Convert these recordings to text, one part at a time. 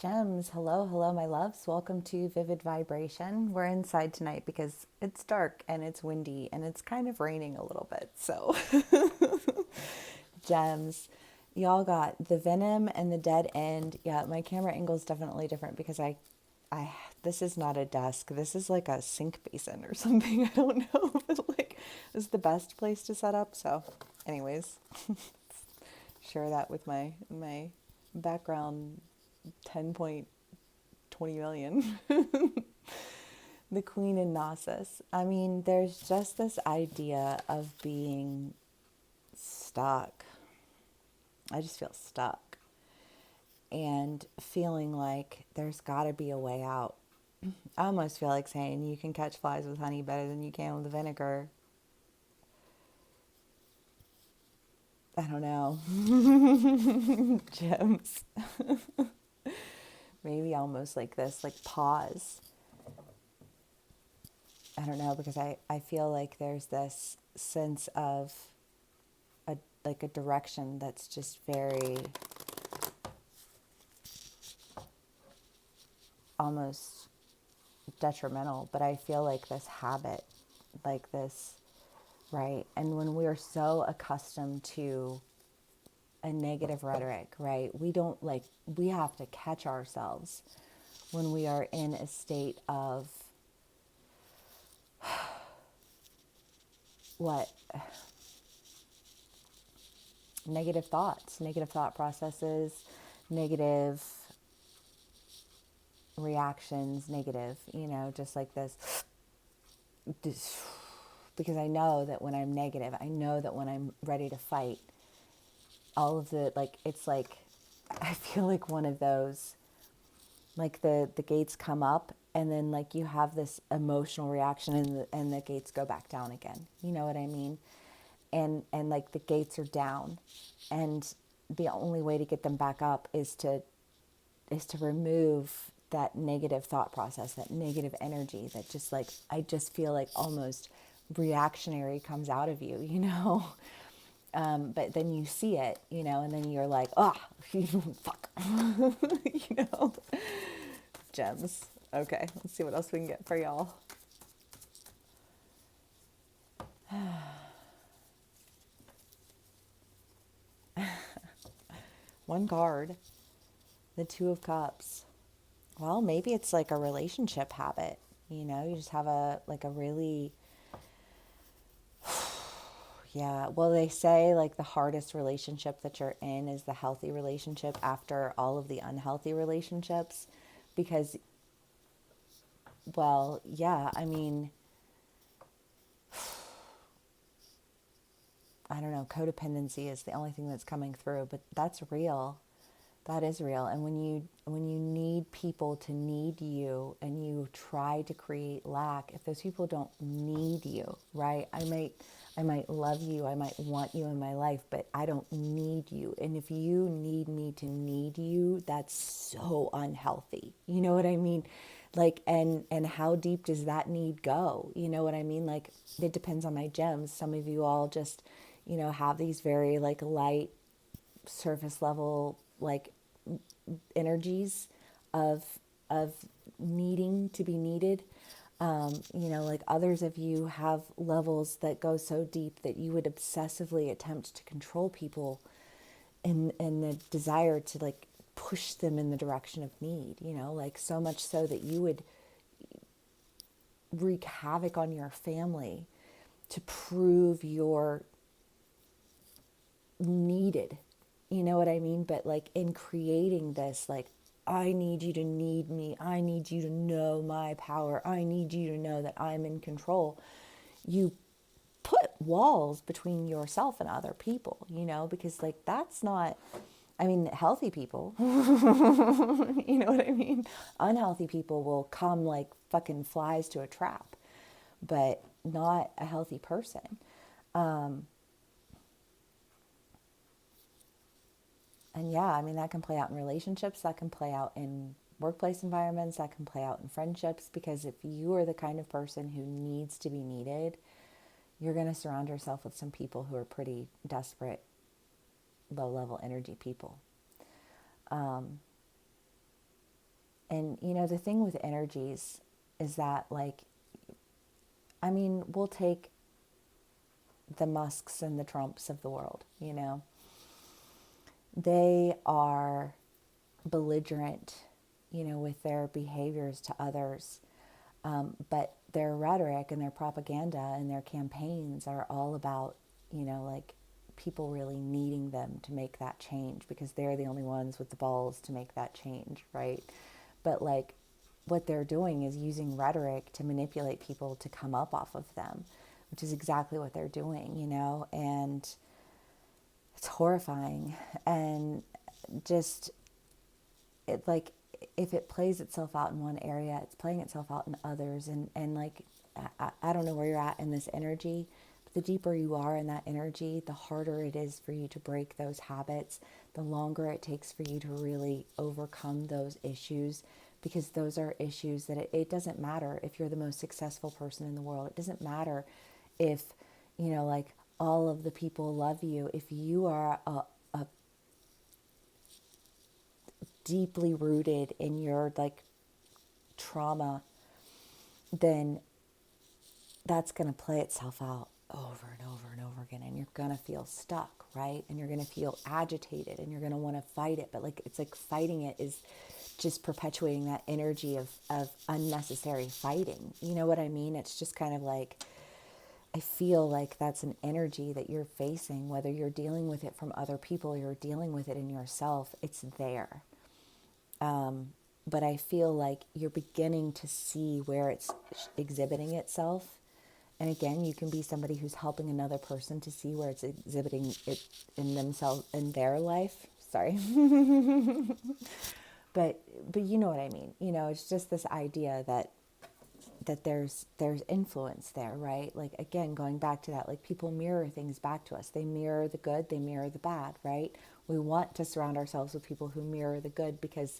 Gems, hello, my loves. Welcome to Vivid Vibration. We're inside tonight because it's dark and it's windy and it's kind of raining a little bit. So, gems, y'all got the venom and the dead end. Yeah, my camera angle is definitely different because this is not a desk. This is like a sink basin or something. I don't know, but like, it's the best place to set up. So, anyways, share that with my background 10.20 million. The Queen in Gnosis. I mean, there's just this idea of being stuck. I just feel stuck and feeling like there's got to be a way out. I almost feel like saying you can catch flies with honey better than you can with vinegar. I don't know. Gems. Maybe almost like this, like pause. I don't know, because I feel like there's this sense of a direction that's just very almost detrimental, but I feel like this habit, like this, right? And when we're so accustomed to a negative rhetoric, right? We have to catch ourselves when we are in a state of what? Negative thoughts, negative thought processes, negative reactions, negative, just like this, because I know that when I'm negative, I know that when I'm ready to fight, all of the, like, it's like, I feel like one of those, like the gates come up and then like you have this emotional reaction and the gates go back down again. You know what I mean? And like the gates are down and the only way to get them back up is to remove that negative thought process, that negative energy that just like, I just feel like almost reactionary comes out of you, but then you see it, and then you're like, oh, fuck, you know, gems. Okay, let's see what else we can get for y'all. One card, the Two of Cups. Well, maybe it's like a relationship habit, you just have a really, yeah, well, they say like the hardest relationship that you're in is the healthy relationship after all of the unhealthy relationships. Because, well, yeah, I mean, I don't know, codependency is the only thing that's coming through, but that's real. That is real. And when you need people to need you and you try to create lack, if those people don't need you, right? I might love you, I might want you in my life, but I don't need you. And if you need me to need you, that's so unhealthy. You know what I mean? Like, and how deep does that need go? You know what I mean? Like, it depends on my gems. Some of you all just, have these very like light surface level like energies of of needing to be needed. Like others of you have levels that go so deep that you would obsessively attempt to control people in the desire to like push them in the direction of need, like so much so that you would wreak havoc on your family to prove you're needed. You know what I mean? But like in creating this, like, I need you to need me. I need you to know my power. I need you to know that I'm in control. You put walls between yourself and other people, because like that's not, I mean, healthy people, you know what I mean? Unhealthy people will come like fucking flies to a trap, but not a healthy person. And yeah, I mean, that can play out in relationships, that can play out in workplace environments, that can play out in friendships, because if you are the kind of person who needs to be needed, you're going to surround yourself with some people who are pretty desperate, low level energy people. And, the thing with energies is that, like, I mean, we'll take the Musks and the Trumps of the world, They are belligerent, with their behaviors to others. But their rhetoric and their propaganda and their campaigns are all about, like people really needing them to make that change because they're the only ones with the balls to make that change, right? But like what they're doing is using rhetoric to manipulate people to come up off of them, which is exactly what they're doing, and it's horrifying. And just, it like, if it plays itself out in one area, it's playing itself out in others. And like, I don't know where you're at in this energy, but the deeper you are in that energy, the harder it is for you to break those habits, the longer it takes for you to really overcome those issues, because those are issues that it doesn't matter if you're the most successful person in the world. It doesn't matter if, like all of the people love you. If you are a deeply rooted in your like trauma, then that's going to play itself out over and over and over again, and you're going to feel stuck, right? And you're going to feel agitated, and you're going to want to fight it, but like it's like fighting it is just perpetuating that energy of unnecessary fighting. You know what I mean? It's just kind of like, I feel like that's an energy that you're facing, whether you're dealing with it from other people or you're dealing with it in yourself. It's there. But I feel like you're beginning to see where it's exhibiting itself. And again, you can be somebody who's helping another person to see where it's exhibiting it in themselves, in their life. Sorry. But you know what I mean. It's just this idea that there's influence there, right? Like, again, going back to that, like people mirror things back to us. They mirror the good, they mirror the bad, right? We want to surround ourselves with people who mirror the good, because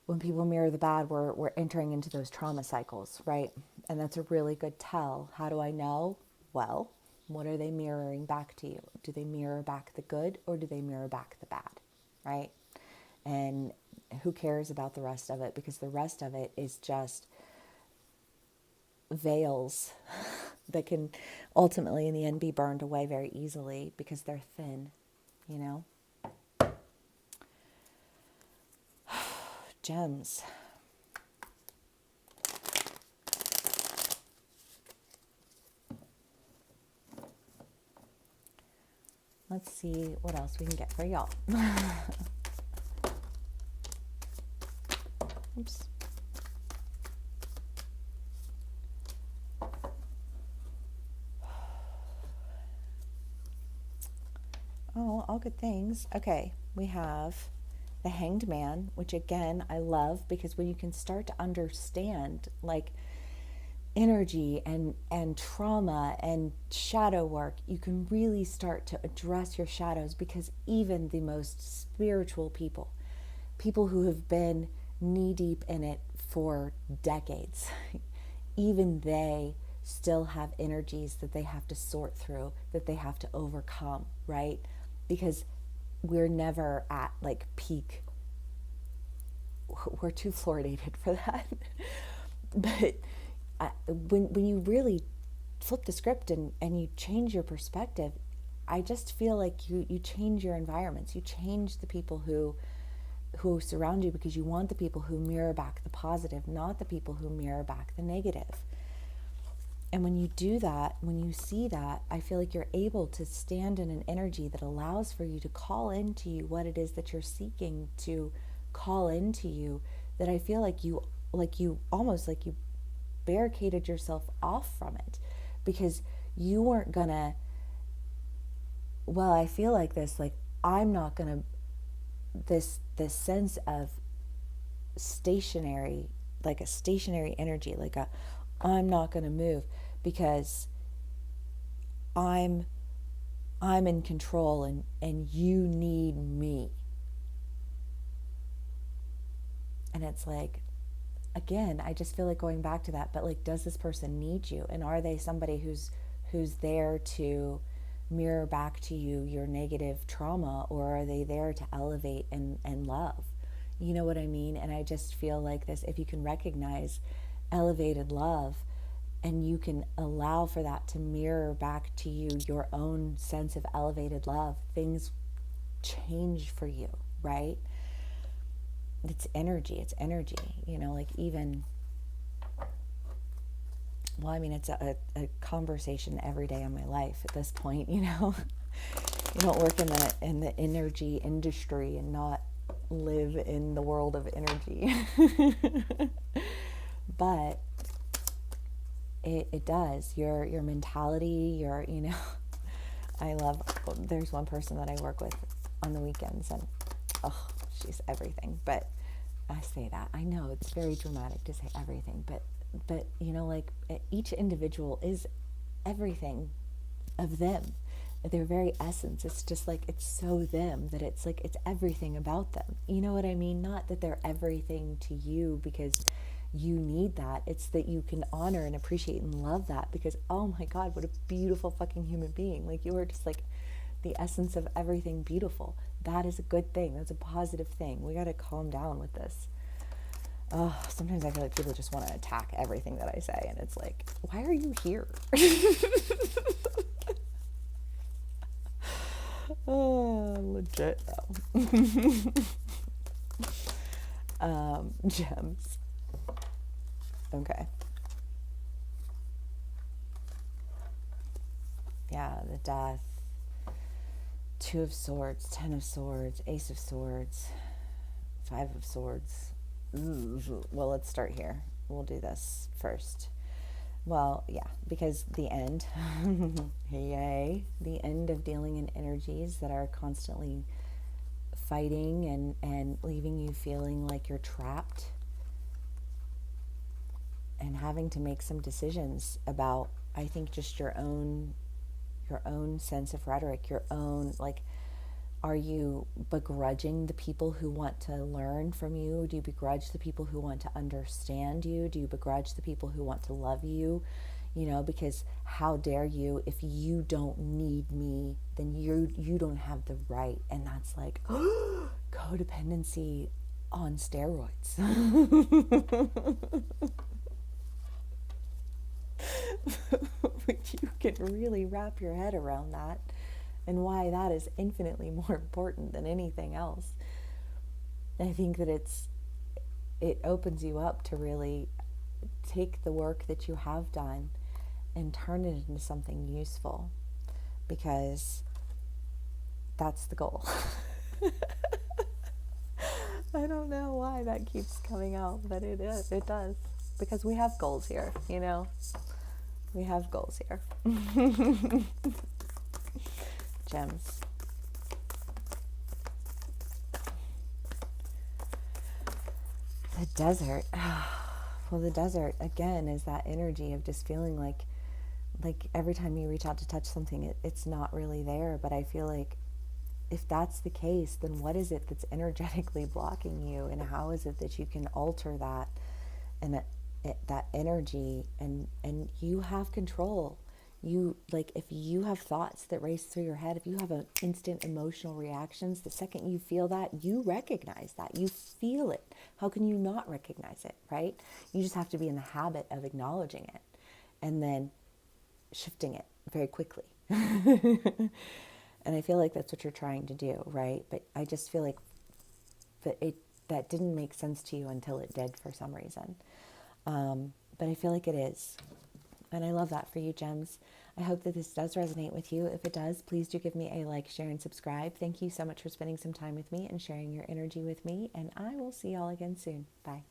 when people mirror the bad, we're entering into those trauma cycles, right? And that's a really good tell. How do I know? Well, what are they mirroring back to you? Do they mirror back the good, or do they mirror back the bad, right? And who cares about the rest of it? Because the rest of it is just veils that can ultimately in the end be burned away very easily because they're thin, Gems. Let's see what else we can get for y'all. Oops. Oh, all good things. Okay, we have the Hanged Man, which again, I love, because when you can start to understand like energy and trauma and shadow work, you can really start to address your shadows, because even the most spiritual people who have been knee deep in it for decades, even they still have energies that they have to sort through, that they have to overcome, right? Because we're never at like peak. We're too fluoridated for that. But when you really flip the script and you change your perspective, I just feel like you change your environments. You change the people who surround you, because you want the people who mirror back the positive, not the people who mirror back the negative. And when you do that, when you see that, I feel like you're able to stand in an energy that allows for you to call into you what it is that you're seeking to call into you, that I feel like you almost like you barricaded yourself off from it, because you weren't gonna, well, I feel like this, like I'm not gonna, this sense of stationary, like a stationary energy, like I'm not gonna move because I'm in control and you need me. And it's like, again, I just feel like going back to that, but like, does this person need you? And are they somebody who's there to mirror back to you your negative trauma, or are they there to elevate and love? You know what I mean? And I just feel like this, if you can recognize elevated love and you can allow for that to mirror back to you your own sense of elevated love, things change for you, right? It's energy, you know, like even, well, I mean, it's a conversation every day of my life at this point, you know. You don't work in the energy industry and not live in the world of energy. But it does. Your mentality, you know, I love, there's one person that I work with on the weekends, and oh, she's everything. But I say that, I know it's very dramatic to say everything, but you know, like each individual is everything of them, their very essence. It's just like, it's so them that it's like, it's everything about them. You know what I mean? Not that they're everything to you because you need that. It's that you can honor and appreciate and love that because, oh my God, what a beautiful fucking human being. Like, you are just like the essence of everything beautiful. That is a good thing. That's a positive thing. We got to calm down with this. Oh, sometimes I feel like people just want to attack everything that I say, and it's like, why are you here? Oh, legit though. Gems. Okay. Yeah, the death. Two of Swords, Ten of Swords, Ace of Swords, Five of Swords. Ooh. Well, let's start here. We'll do this first. Well, yeah, because the end, yay, the end of dealing in energies that are constantly fighting and leaving you feeling like you're trapped and having to make some decisions about, I think, just your own sense of rhetoric, your own, like, are you begrudging the people who want to learn from you? Do you begrudge the people who want to understand you? Do you begrudge the people who want to love you? You know, because how dare you, if you don't need me, then you don't have the right. And that's like codependency on steroids. But you can really wrap your head around that and why that is infinitely more important than anything else. I think that it opens you up to really take the work that you have done and turn it into something useful, because that's the goal. I don't know why that keeps coming out, but it does, because we have goals here, you know. We have goals here. Gems. The desert. Well, the desert, again, is that energy of just feeling like every time you reach out to touch something, it's not really there. But I feel like if that's the case, then what is it that's energetically blocking you? And how is it that you can alter that and that energy? And you have control. You, like, if you have thoughts that race through your head, if you have an instant emotional reactions, the second you feel that, you recognize that, you feel it. How can you not recognize it, right? You just have to be in the habit of acknowledging it and then shifting it very quickly. And I feel like that's what you're trying to do, right? But I just feel like that didn't make sense to you until it did for some reason. But I feel like it is. And I love that for you, Gems. I hope that this does resonate with you. If it does, please do give me a like, share, and subscribe. Thank you so much for spending some time with me and sharing your energy with me. And I will see y'all again soon. Bye.